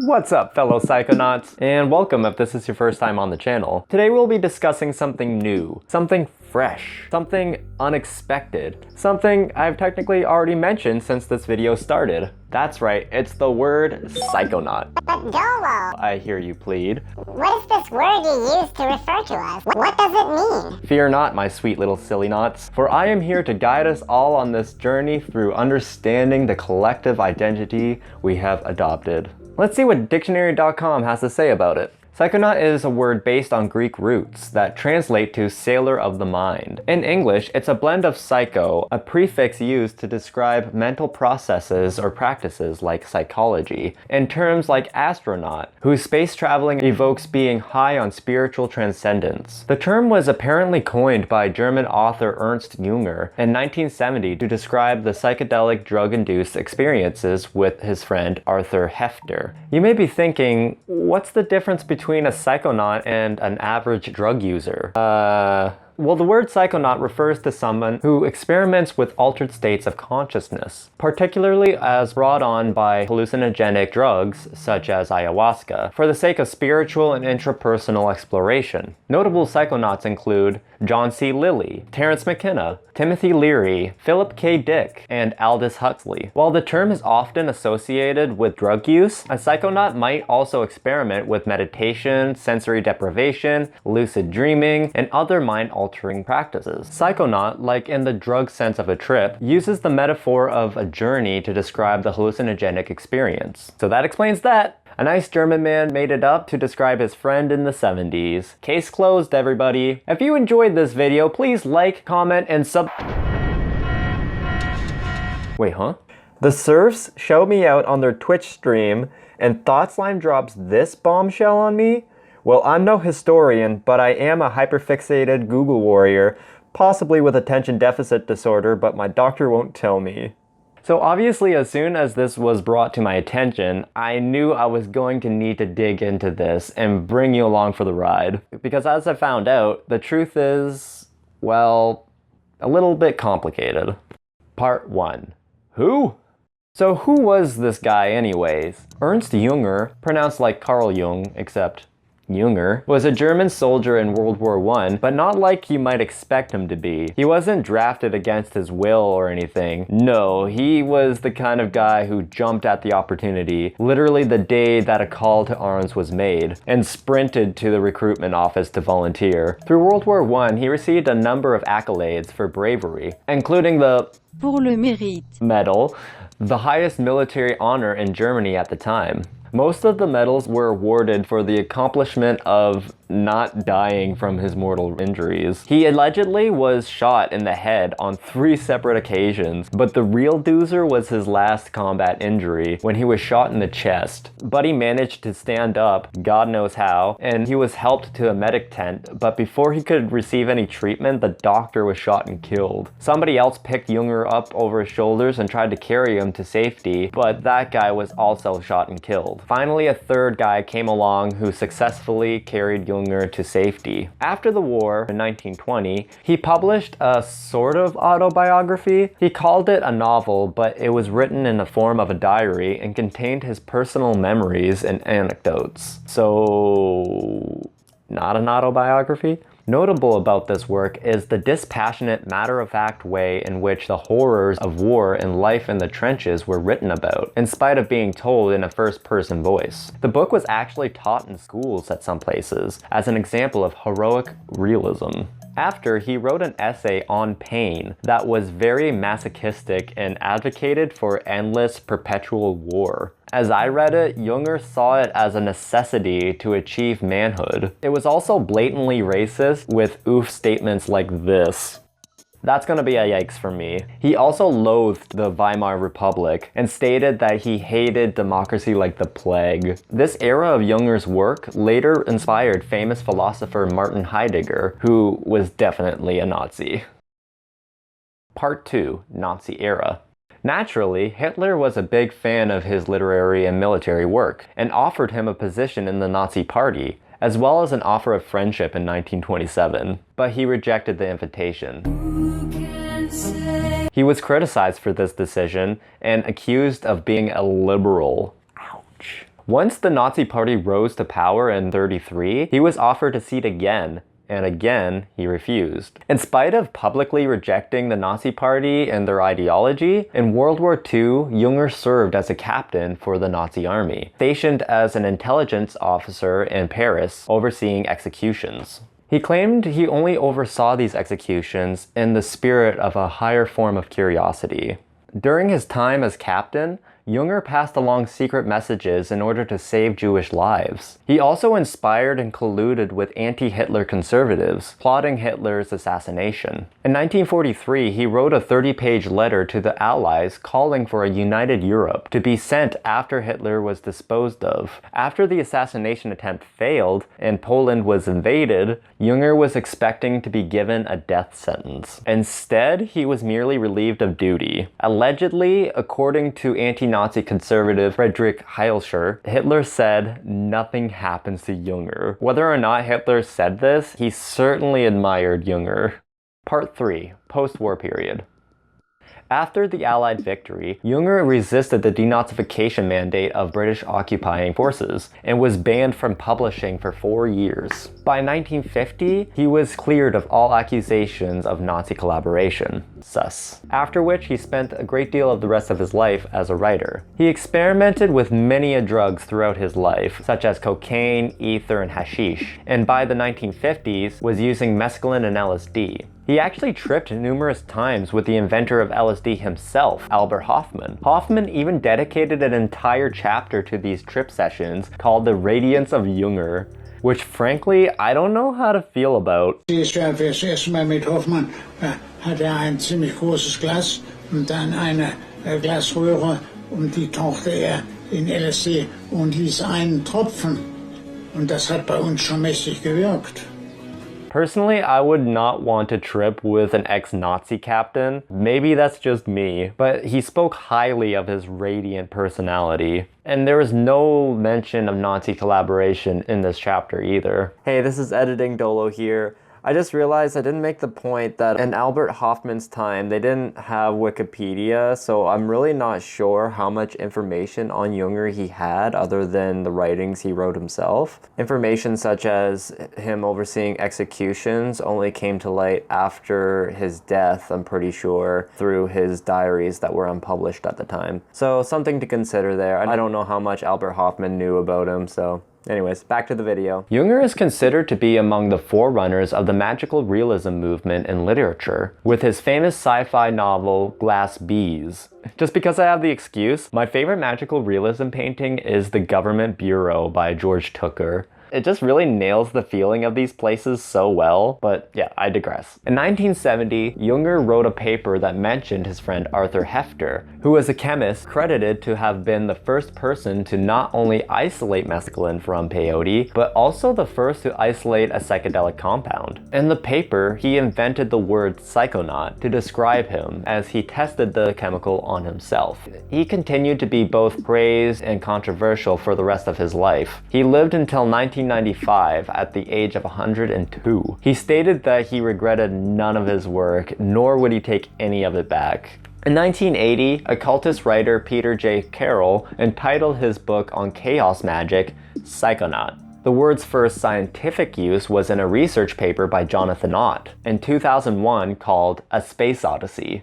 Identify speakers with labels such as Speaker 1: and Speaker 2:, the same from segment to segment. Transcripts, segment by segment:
Speaker 1: What's up, fellow Psychonauts, and welcome if this is your first time on the channel. Today we'll be discussing something new, something fresh, something unexpected, something I've technically already mentioned since this video started. That's right, it's the word Psychonaut.
Speaker 2: But Dolo,
Speaker 1: I hear you plead.
Speaker 2: what is this word you use to refer to us? What does it mean?
Speaker 1: Fear not, my sweet little silly knots, for I am here to guide us all on this journey through understanding the collective identity we have adopted. Let's see what dictionary.com has to say about it. Psychonaut is a word based on Greek roots that translate to sailor of the mind. In English, it's a blend of psycho, a prefix used to describe mental processes or practices like psychology, and terms like astronaut, whose space traveling evokes being high on spiritual transcendence. The term was apparently coined by German author Ernst Junger in 1970 to describe the psychedelic drug-induced experiences with his friend Arthur Hefter. You may be thinking, what's the difference between a psychonaut and an average drug user? Well, the word psychonaut refers to someone who experiments with altered states of consciousness, particularly as brought on by hallucinogenic drugs such as ayahuasca, for the sake of spiritual and intrapersonal exploration. Notable psychonauts include John C. Lilly, Terence McKenna, Timothy Leary, Philip K. Dick, and Aldous Huxley. While the term is often associated with drug use, a psychonaut might also experiment with meditation, sensory deprivation, lucid dreaming, and other mind-altering practices. Psychonaut, like in the drug sense of a trip, uses the metaphor of a journey to describe the hallucinogenic experience. So that explains that. A nice German man made it up to describe his friend in the 70s. Case closed, everybody. If you enjoyed this video, please like, comment, and Wait, huh? The Serfs show me out on their Twitch stream, and Thoughtslime drops this bombshell on me? Well, I'm no historian, but I am a hyperfixated Google warrior, possibly with attention deficit disorder, but my doctor won't tell me. So obviously, as soon as this was brought to my attention, I knew I was going to need to dig into this and bring you along for the ride. Because as I found out, the truth is, well, a little bit complicated. Part 1. Who? So who was this guy anyways? Ernst Junger, pronounced like Carl Jung, except Junger, was a German soldier in World War I, but not like you might expect him to be. He wasn't drafted against his will or anything. No, he was the kind of guy who jumped at the opportunity, literally the day that a call to arms was made, and sprinted to the recruitment office to volunteer. Through World War I, he received a number of accolades for bravery, including the
Speaker 3: Pour le mérite
Speaker 1: medal, the highest military honor in Germany at the time. Most of the medals were awarded for the accomplishment of not dying from his mortal injuries. He allegedly was shot in the head on 3 separate occasions, but the real doozer was his last combat injury when he was shot in the chest. But he managed to stand up, God knows how, and he was helped to a medic tent, but before he could receive any treatment, the doctor was shot and killed. Somebody else picked Junger up over his shoulders and tried to carry him to safety, but that guy was also shot and killed. Finally, a third guy came along who successfully carried Junger to safety. After the war, in 1920, he published a sort of autobiography. He called it a novel, but it was written in the form of a diary and contained his personal memories and anecdotes. So, not an autobiography? Notable about this work is the dispassionate, matter-of-fact way in which the horrors of war and life in the trenches were written about, in spite of being told in a first-person voice. The book was actually taught in schools at some places, as an example of heroic realism. After, he wrote an essay on pain that was very masochistic and advocated for endless, perpetual war. As I read it, Junger saw it as a necessity to achieve manhood. It was also blatantly racist, with oof statements like this. That's gonna be a yikes for me. He also loathed the Weimar Republic and stated that he hated democracy like the plague. This era of Junger's work later inspired famous philosopher Martin Heidegger, who was definitely a Nazi. Part 2. Nazi era. Naturally, Hitler was a big fan of his literary and military work, and offered him a position in the Nazi Party, as well as an offer of friendship in 1927, but he rejected the invitation. He was criticized for this decision and accused of being a liberal. Ouch. Once the Nazi Party rose to power in 1933, he was offered a seat again, and again, he refused. In spite of publicly rejecting the Nazi Party and their ideology, in World War II, Junger served as a captain for the Nazi army, stationed as an intelligence officer in Paris, overseeing executions. He claimed he only oversaw these executions in the spirit of a higher form of curiosity. During his time as captain, Junger passed along secret messages in order to save Jewish lives. He also inspired and colluded with anti-Hitler conservatives, plotting Hitler's assassination. In 1943, he wrote a 30-page letter to the Allies calling for a united Europe to be sent after Hitler was disposed of. After the assassination attempt failed and Poland was invaded, Junger was expecting to be given a death sentence. Instead, he was merely relieved of duty. Allegedly, according to anti-Nazi conservative Friedrich Heilscher, Hitler said, "Nothing happens to Junger." Whether or not Hitler said this, he certainly admired Junger. Part 3. Post-war period. After the Allied victory, Junger resisted the denazification mandate of British occupying forces and was banned from publishing for 4 years. By 1950, he was cleared of all accusations of Nazi collaboration, sus. After which he spent a great deal of the rest of his life as a writer. He experimented with many drugs throughout his life, such as cocaine, ether, and hashish, and by the 1950s was using mescaline and LSD. He actually tripped numerous times with the inventor of LSD himself, Albert Hofmann. Hofmann even dedicated an entire chapter to these trip sessions called The Radiance of Junger, which frankly, I don't know how to feel about.
Speaker 3: Das erste Mal mit Hofmann hatte ein ziemlich großes Glas und dann eine Glasröhre und die tauchte in LSD und ließ einen tropfen. Und das hat bei uns schon mächtig gewirkt.
Speaker 1: Personally, I would not want to trip with an ex-Nazi captain. Maybe that's just me, but he spoke highly of his radiant personality. And there was no mention of Nazi collaboration in this chapter either. Hey, this is Editing Dolo here. I just realized I didn't make the point that in Albert Hofmann's time, they didn't have Wikipedia, so I'm really not sure how much information on Junger he had other than the writings he wrote himself. Information such as him overseeing executions only came to light after his death, I'm pretty sure, through his diaries that were unpublished at the time. So something to consider there. I don't know how much Albert Hofmann knew about him, so... Anyways, back to the video. Junger is considered to be among the forerunners of the magical realism movement in literature, with his famous sci-fi novel, Glass Bees. Just because I have the excuse, my favorite magical realism painting is The Government Bureau by George Tucker. It just really nails the feeling of these places so well, but yeah, I digress. In 1970, Junger wrote a paper that mentioned his friend Arthur Hefter, who was a chemist credited to have been the first person to not only isolate mescaline from peyote, but also the first to isolate a psychedelic compound. In the paper, he invented the word Psychonaut to describe him as he tested the chemical on himself. He continued to be both praised and controversial for the rest of his life. He lived until 1995 at the age of 102. He stated that he regretted none of his work, nor would he take any of it back. In 1980, occultist writer Peter J. Carroll entitled his book on chaos magic, Psychonaut. The word's first scientific use was in a research paper by Jonathan Ott in 2001 called A Space Odyssey.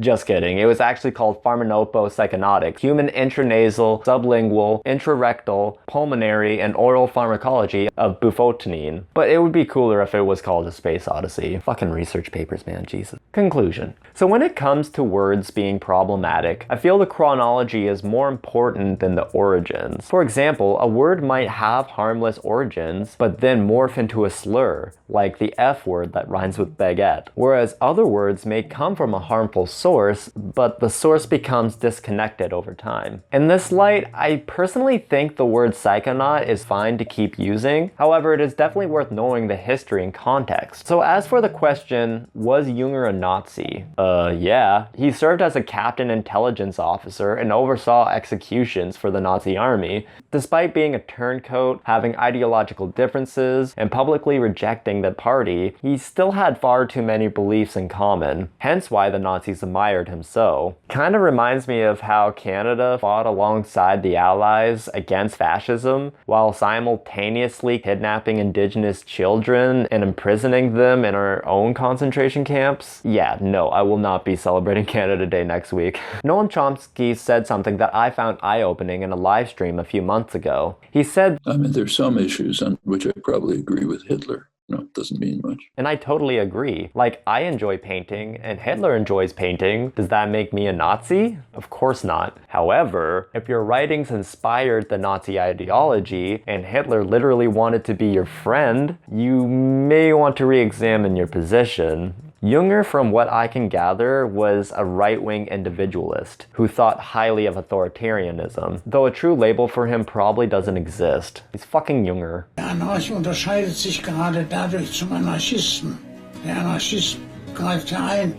Speaker 1: Just kidding, it was actually called Pharmacopoeia, human intranasal, sublingual, intrarectal, pulmonary, and oral pharmacology of bufotenine. But it would be cooler if it was called A Space Odyssey. Fucking research papers, man, Jesus. Conclusion. So when it comes to words being problematic, I feel the chronology is more important than the origins. For example, a word might have harmless origins, but then morph into a slur, like the F word that rhymes with baguette. Whereas other words may come from a harmful source, but the source becomes disconnected over time. In this light, I personally think the word psychonaut is fine to keep using. However, it is definitely worth knowing the history and context. So as for the question, was Junger a Nazi? Yeah. He served as a captain intelligence officer and oversaw executions for the Nazi army. Despite being a turncoat, having ideological differences, and publicly rejecting the party, he still had far too many beliefs in common. Hence why the Nazis admired him so. Kinda reminds me of how Canada fought alongside the Allies against fascism while simultaneously kidnapping Indigenous children and imprisoning them in our own concentration camps. Yeah, no, I will not be celebrating Canada Day next week. Noam Chomsky said something that I found eye-opening in a live stream a few months ago. He said,
Speaker 4: I mean, there's some issues on which I probably agree with Hitler. No, it doesn't mean much.
Speaker 1: And I totally agree. Like, I enjoy painting, and Hitler enjoys painting. Does that make me a Nazi? Of course not. However, if your writings inspired the Nazi ideology, and Hitler literally wanted to be your friend, you may want to re-examine your position. Junger, from what I can gather, was a right-wing individualist who thought highly of authoritarianism, though a true label for him probably doesn't exist. He's fucking Junger.
Speaker 3: Der Anarch unterscheidet sich gerade dadurch zum Anarchisten. Der Anarchist greift ein,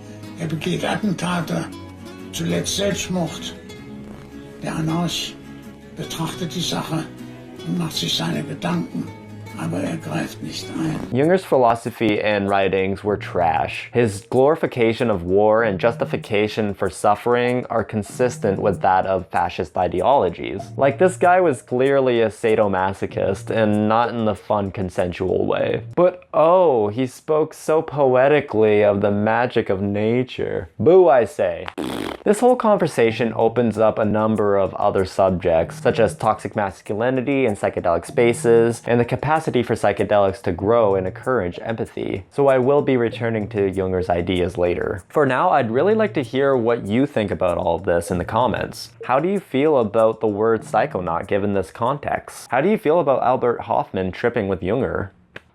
Speaker 3: begeht Attentate, zuletzt Selbstmord. Der Anarch betrachtet die Sache und macht sich seine Gedanken. Aber greift nicht ein.
Speaker 1: Junger's philosophy and writings were trash. His glorification of war and justification for suffering are consistent with that of fascist ideologies. Like, this guy was clearly a sadomasochist, and not in the fun, consensual way. But oh, he spoke so poetically of the magic of nature. Boo, I say. This whole conversation opens up a number of other subjects, such as toxic masculinity and psychedelic spaces, and the capacity for psychedelics to grow and encourage empathy. So I will be returning to Junger's ideas later. For now, I'd really like to hear what you think about all of this in the comments. How do you feel about the word psychonaut given this context? How do you feel about Albert Hofmann tripping with Junger?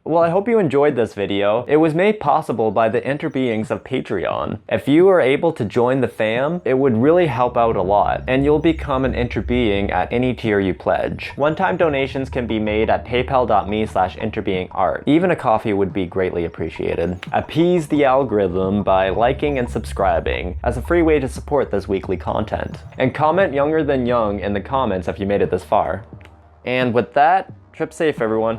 Speaker 1: Well, I hope you enjoyed this video. It was made possible by the interbeings of Patreon. If you are able to join the fam, it would really help out a lot, and you'll become an interbeing at any tier you pledge. One-time donations can be made at paypal.me/interbeingart. Even a coffee would be greatly appreciated. Appease the algorithm by liking and subscribing as a free way to support this weekly content. And comment Younger Than Young in the comments if you made it this far. And with that, trip safe everyone.